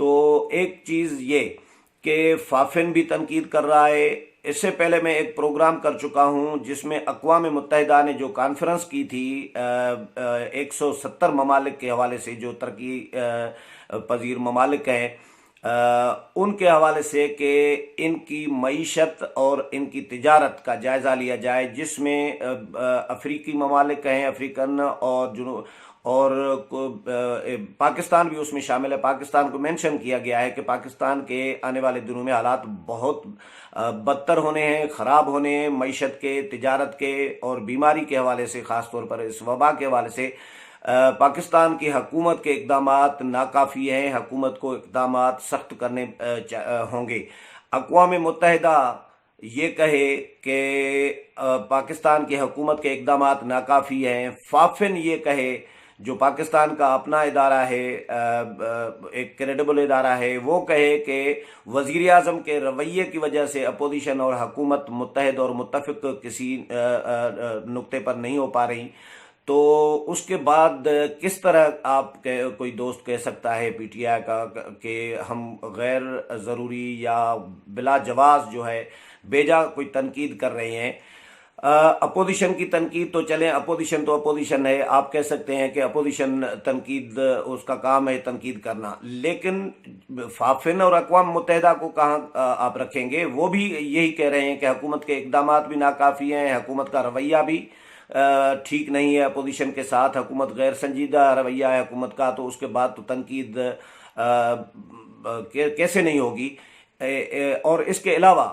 تو ایک چیز یہ کہ فافن بھی تنقید کر رہا ہے. اس سے پہلے میں ایک پروگرام کر چکا ہوں جس میں اقوام متحدہ نے جو کانفرنس کی تھی 170 ممالک کے حوالے سے، جو ترقی پذیر ممالک ہیں ان کے حوالے سے، کہ ان کی معیشت اور ان کی تجارت کا جائزہ لیا جائے، جس میں افریقی ممالک ہیں، افریقن اور پاکستان بھی اس میں شامل ہے. پاکستان کو مینشن کیا گیا ہے کہ پاکستان کے آنے والے دنوں میں حالات بہت بدتر ہونے ہیں، خراب ہونے ہیں، معیشت کے، تجارت کے اور بیماری کے حوالے سے، خاص طور پر اس وبا کے حوالے سے پاکستان کی حکومت کے اقدامات ناکافی ہیں. حکومت کو اقدامات سخت کرنے ہوں گے. اقوام متحدہ یہ کہے کہ پاکستان کی حکومت کے اقدامات ناکافی ہیں. فافن یہ کہے، جو پاکستان کا اپنا ادارہ ہے، ایک کریڈیبل ادارہ ہے، وہ کہے کہ وزیر اعظم کے رویے کی وجہ سے اپوزیشن اور حکومت متحد اور متفق کسی نقطے پر نہیں ہو پا رہی. تو اس کے بعد کس طرح آپ کوئی دوست کہہ سکتا ہے پی ٹی آئی کا کہ ہم غیر ضروری یا بلا جواز جو ہے بیجا کوئی تنقید کر رہے ہیں. اپوزیشن کی تنقید تو چلیں، اپوزیشن تو اپوزیشن ہے، آپ کہہ سکتے ہیں کہ اپوزیشن تنقید اس کا کام ہے تنقید کرنا، لیکن فافن اور اقوام متحدہ کو کہاں آپ رکھیں گے؟ وہ بھی یہی کہہ رہے ہیں کہ حکومت کے اقدامات بھی ناکافی ہیں، حکومت کا رویہ بھی ٹھیک نہیں ہے، اپوزیشن کے ساتھ حکومت غیر سنجیدہ رویہ ہے حکومت کا. تو اس کے بعد تو تنقید کیسے نہیں ہوگی؟ اور اس کے علاوہ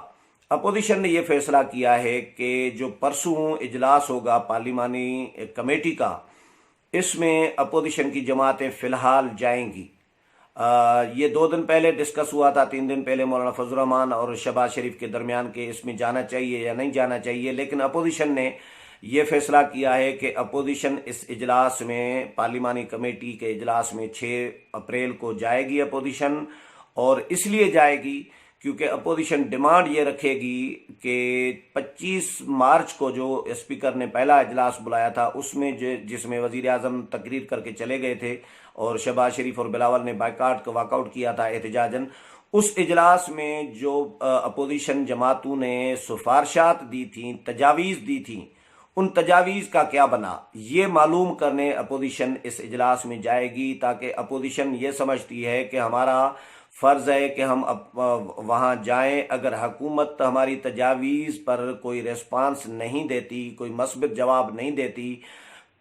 اپوزیشن نے یہ فیصلہ کیا ہے کہ جو پرسوں اجلاس ہوگا پارلیمانی کمیٹی کا، اس میں اپوزیشن کی جماعتیں فی الحال جائیں گی. یہ 2 دن پہلے ڈسکس ہوا تھا، 3 دن پہلے مولانا فضل الرحمان اور شہباز شریف کے درمیان کہ اس میں جانا چاہیے یا نہیں جانا چاہیے، لیکن اپوزیشن نے یہ فیصلہ کیا ہے کہ اپوزیشن اس اجلاس میں، پارلیمانی کمیٹی کے اجلاس میں 6 اپریل کو جائے گی اپوزیشن. اور اس لیے جائے گی کیونکہ اپوزیشن ڈیمانڈ یہ رکھے گی کہ 25 مارچ کو جو اسپیکر نے پہلا اجلاس بلایا تھا، اس میں جس میں وزیر اعظم تقریر کر کے چلے گئے تھے اور شہباز شریف اور بلاول نے بائیکاٹ کا واک آؤٹ کیا تھا احتجاجاً، اس اجلاس میں جو اپوزیشن جماعتوں نے سفارشات دی تھیں، تجاویز دی تھیں، ان تجاویز کا کیا بنا، یہ معلوم کرنے اپوزیشن اس اجلاس میں جائے گی. تاکہ اپوزیشن یہ سمجھتی ہے کہ ہمارا فرض ہے کہ ہم وہاں جائیں. اگر حکومت ہماری تجاویز پر کوئی ریسپانس نہیں دیتی، کوئی مثبت جواب نہیں دیتی،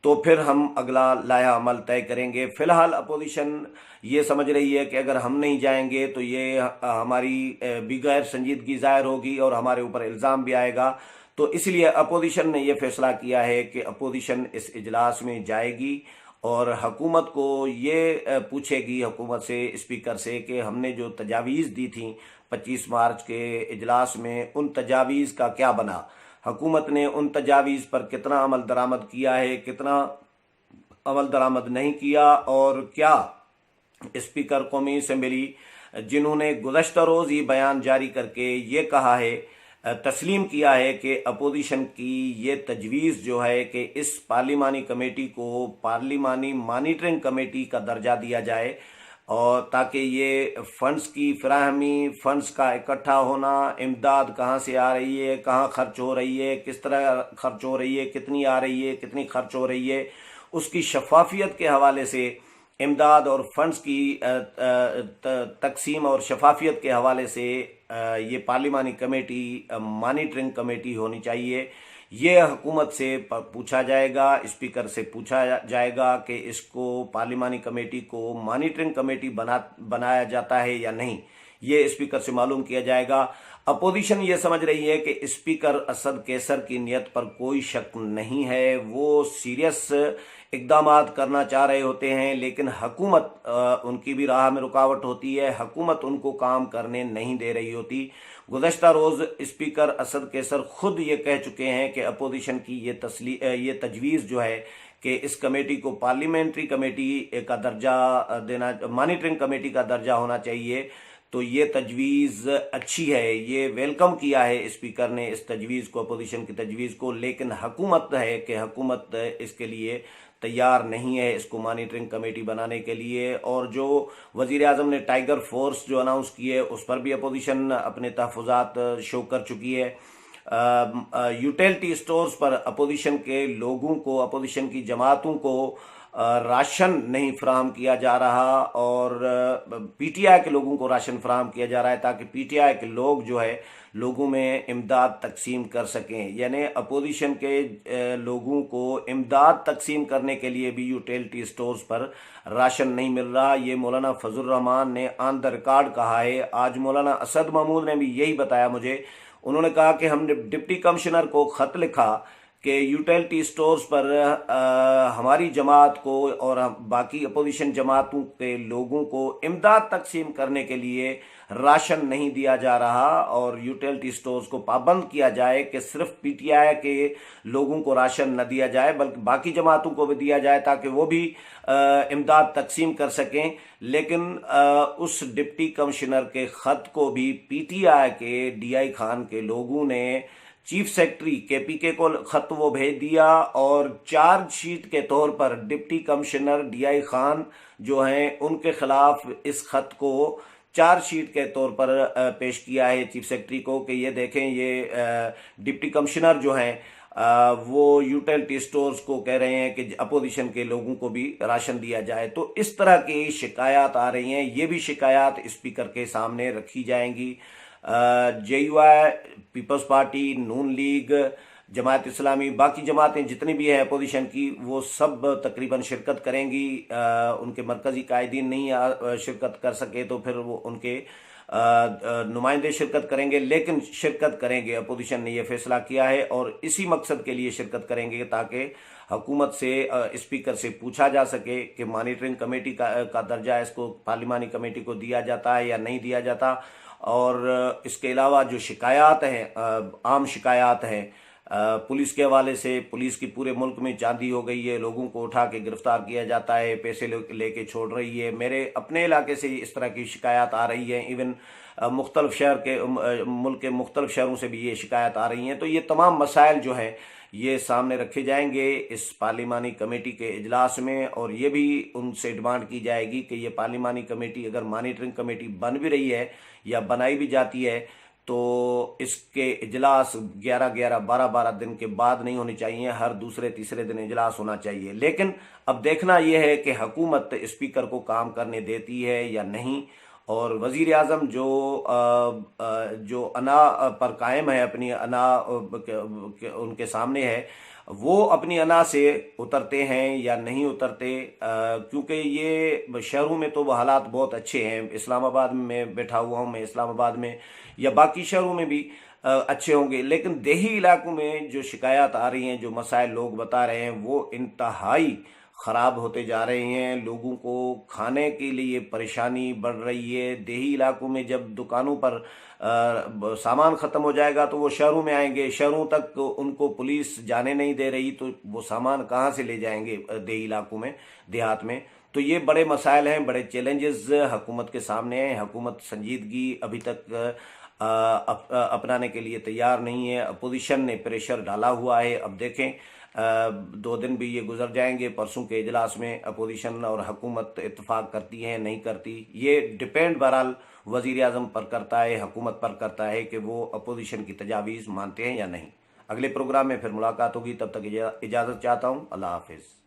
تو پھر ہم اگلا لائحہ عمل طے کریں گے. فی الحال اپوزیشن یہ سمجھ رہی ہے کہ اگر ہم نہیں جائیں گے تو یہ ہماری بھی غیر سنجیدگی ظاہر ہوگی اور ہمارے اوپر الزام بھی آئے گا. تو اس لیے اپوزیشن نے یہ فیصلہ کیا ہے کہ اپوزیشن اس اجلاس میں جائے گی اور حکومت کو یہ پوچھے گی، حکومت سے، اسپیکر سے، کہ ہم نے جو تجاویز دی تھیں 25 مارچ کے اجلاس میں، ان تجاویز کا کیا بنا، حکومت نے ان تجاویز پر کتنا عمل درآمد کیا ہے، کتنا عمل درآمد نہیں کیا، اور کیا اسپیکر قومی اسمبلی جنہوں نے گزشتہ روز ہی بیان جاری کر کے یہ کہا ہے، تسلیم کیا ہے کہ اپوزیشن کی یہ تجویز جو ہے کہ اس پارلیمانی کمیٹی کو پارلیمانی مانیٹرنگ کمیٹی کا درجہ دیا جائے، اور تاکہ یہ فنڈز کی فراہمی، فنڈز کا اکٹھا ہونا، امداد کہاں سے آ رہی ہے، کہاں خرچ ہو رہی ہے، کس طرح خرچ ہو رہی ہے، کتنی آ رہی ہے، کتنی خرچ ہو رہی ہے، اس کی شفافیت کے حوالے سے، امداد اور فنڈز کی تقسیم اور شفافیت کے حوالے سے یہ پارلیمانی کمیٹی مانیٹرنگ کمیٹی ہونی چاہیے. یہ حکومت سے پوچھا جائے گا، اسپیکر سے پوچھا جائے گا کہ اس کو پارلیمانی کمیٹی کو مانیٹرنگ کمیٹی بنایا جاتا ہے یا نہیں، یہ اسپیکر سے معلوم کیا جائے گا. اپوزیشن یہ سمجھ رہی ہے کہ اسپیکر اسد کیسر کی نیت پر کوئی شک نہیں ہے، وہ سیریس اقدامات کرنا چاہ رہے ہوتے ہیں، لیکن حکومت ان کی بھی راہ میں رکاوٹ ہوتی ہے، حکومت ان کو کام کرنے نہیں دے رہی ہوتی. گزشتہ روز اسپیکر اسد کیسر خود یہ کہہ چکے ہیں کہ اپوزیشن کی یہ تجویز جو ہے کہ اس کمیٹی کو پارلیمنٹری کمیٹی کا درجہ دینا، مانیٹرنگ کمیٹی کا درجہ ہونا چاہیے، تو یہ تجویز اچھی ہے، یہ ویلکم کیا ہے اسپیکر نے اس تجویز کو، اپوزیشن کی تجویز کو، لیکن حکومت ہے کہ حکومت اس کے لیے تیار نہیں ہے، اس کو مانیٹرنگ کمیٹی بنانے کے لیے۔ اور جو وزیر اعظم نے ٹائیگر فورس جو اناؤنس کی ہے اس پر بھی اپوزیشن اپنے تحفظات شو کر چکی ہے۔ یوٹیلٹی سٹورز پر اپوزیشن کے لوگوں کو، اپوزیشن کی جماعتوں کو راشن نہیں فراہم کیا جا رہا، اور پی ٹی آئی کے لوگوں کو راشن فراہم کیا جا رہا ہے تاکہ پی ٹی آئی کے لوگ جو ہے لوگوں میں امداد تقسیم کر سکیں۔ یعنی اپوزیشن کے لوگوں کو امداد تقسیم کرنے کے لیے بھی یوٹیلٹی سٹورز پر راشن نہیں مل رہا۔ یہ مولانا فضل الرحمان نے آن دا ریکارڈ کہا ہے۔ آج مولانا اسد محمود نے بھی یہی بتایا مجھے، انہوں نے کہا کہ ہم نے ڈپٹی کمشنر کو خط لکھا کہ یوٹیلٹی سٹورز پر ہماری جماعت کو اور باقی اپوزیشن جماعتوں کے لوگوں کو امداد تقسیم کرنے کے لیے راشن نہیں دیا جا رہا، اور یوٹیلٹی سٹورز کو پابند کیا جائے کہ صرف پی ٹی آئی کے لوگوں کو راشن نہ دیا جائے بلکہ باقی جماعتوں کو بھی دیا جائے تاکہ وہ بھی امداد تقسیم کر سکیں۔ لیکن اس ڈپٹی کمشنر کے خط کو بھی پی ٹی آئی کے ڈی آئی خان کے لوگوں نے چیف سیکرٹری کے پی کے کو خط وہ بھیج دیا، اور چارج شیٹ کے طور پر deputy commissioner D I Khan جو ہیں ان کے خلاف اس خط کو چارج شیٹ کے طور پر پیش کیا ہے چیف سیکرٹری کو کہ یہ دیکھیں، یہ ڈپٹی کمشنر جو ہیں وہ یوٹیلٹی سٹورز کو کہہ رہے ہیں کہ اپوزیشن کے لوگوں کو بھی راشن دیا جائے۔ تو اس طرح کی شکایات آ رہی ہیں، یہ بھی شکایات اسپیکر کے سامنے رکھی جائیں گی۔ J U I, peoples party, Noon league, Jamaat Islami, باقی جماعتیں جتنی بھی ہیں اپوزیشن کی، وہ سب تقریباً شرکت کریں گی۔ ان کے مرکزی قائدین نہیں شرکت کر سکے تو پھر وہ ان کے نمائندے شرکت کریں گے، لیکن شرکت کریں گے۔ اپوزیشن نے یہ فیصلہ کیا ہے اور اسی مقصد کے لیے شرکت کریں گے تاکہ حکومت سے، اسپیکر سے پوچھا جا سکے کہ مانیٹرنگ کمیٹی کا درجہ اس کو، پارلیمانی کمیٹی کو دیا جاتا ہے یا نہیں دیا جاتا۔ اور اس کے علاوہ جو شکایات ہیں، عام شکایات ہیں پولیس کے حوالے سے، پولیس کی پورے ملک میں چاندی ہو گئی ہے، لوگوں کو اٹھا کے گرفتار کیا جاتا ہے، پیسے لے کے چھوڑ رہی ہے۔ میرے اپنے علاقے سے اس طرح کی شکایات آ رہی ہیں، ایون مختلف شہر کے، ملک کے مختلف شہروں سے بھی یہ شکایات آ رہی ہیں۔ تو یہ تمام مسائل جو ہیں یہ سامنے رکھے جائیں گے اس پارلیمانی کمیٹی کے اجلاس میں، اور یہ بھی ان سے ڈیمانڈ کی جائے گی کہ یہ پارلیمانی کمیٹی اگر مانیٹرنگ کمیٹی بن بھی رہی ہے یا بنائی بھی جاتی ہے تو اس کے اجلاس 11-12 دن کے بعد نہیں ہونے چاہیے، ہر دوسرے تیسرے دن اجلاس ہونا چاہیے۔ لیکن اب دیکھنا یہ ہے کہ حکومت اسپیکر کو کام کرنے دیتی ہے یا نہیں، اور وزیر اعظم جو انا پر قائم ہے، اپنی انا ان کے سامنے ہے، وہ اپنی انا سے اترتے ہیں یا نہیں اترتے، کیونکہ یہ شہروں میں تو حالات بہت اچھے ہیں۔ اسلام آباد میں بیٹھا ہوا ہوں میں، اسلام آباد میں یا باقی شہروں میں بھی اچھے ہوں گے، لیکن دیہی علاقوں میں جو شکایات آ رہی ہیں، جو مسائل لوگ بتا رہے ہیں، وہ انتہائی خراب ہوتے جا رہے ہیں۔ لوگوں کو کھانے کے لیے پریشانی بڑھ رہی ہے۔ دیہی علاقوں میں جب دکانوں پر سامان ختم ہو جائے گا تو وہ شہروں میں آئیں گے، شہروں تک ان کو پولیس جانے نہیں دے رہی، تو وہ سامان کہاں سے لے جائیں گے دیہی علاقوں میں، دیہات میں؟ تو یہ بڑے مسائل ہیں، بڑے چیلنجز حکومت کے سامنے ہیں۔ حکومت سنجیدگی ابھی تک اپنانے کے لیے تیار نہیں ہے۔ اپوزیشن نے پریشر ڈالا ہوا ہے۔ اب دیکھیں 2 دن بھی یہ گزر جائیں گے، پرسوں کے اجلاس میں اپوزیشن اور حکومت اتفاق کرتی ہے نہیں کرتی، یہ ڈیپینڈ بہرحال وزیر اعظم پر کرتا ہے، حکومت پر کرتا ہے کہ وہ اپوزیشن کی تجاویز مانتے ہیں یا نہیں۔ اگلے پروگرام میں پھر ملاقات ہوگی، تب تک اجازت چاہتا ہوں۔ اللہ حافظ۔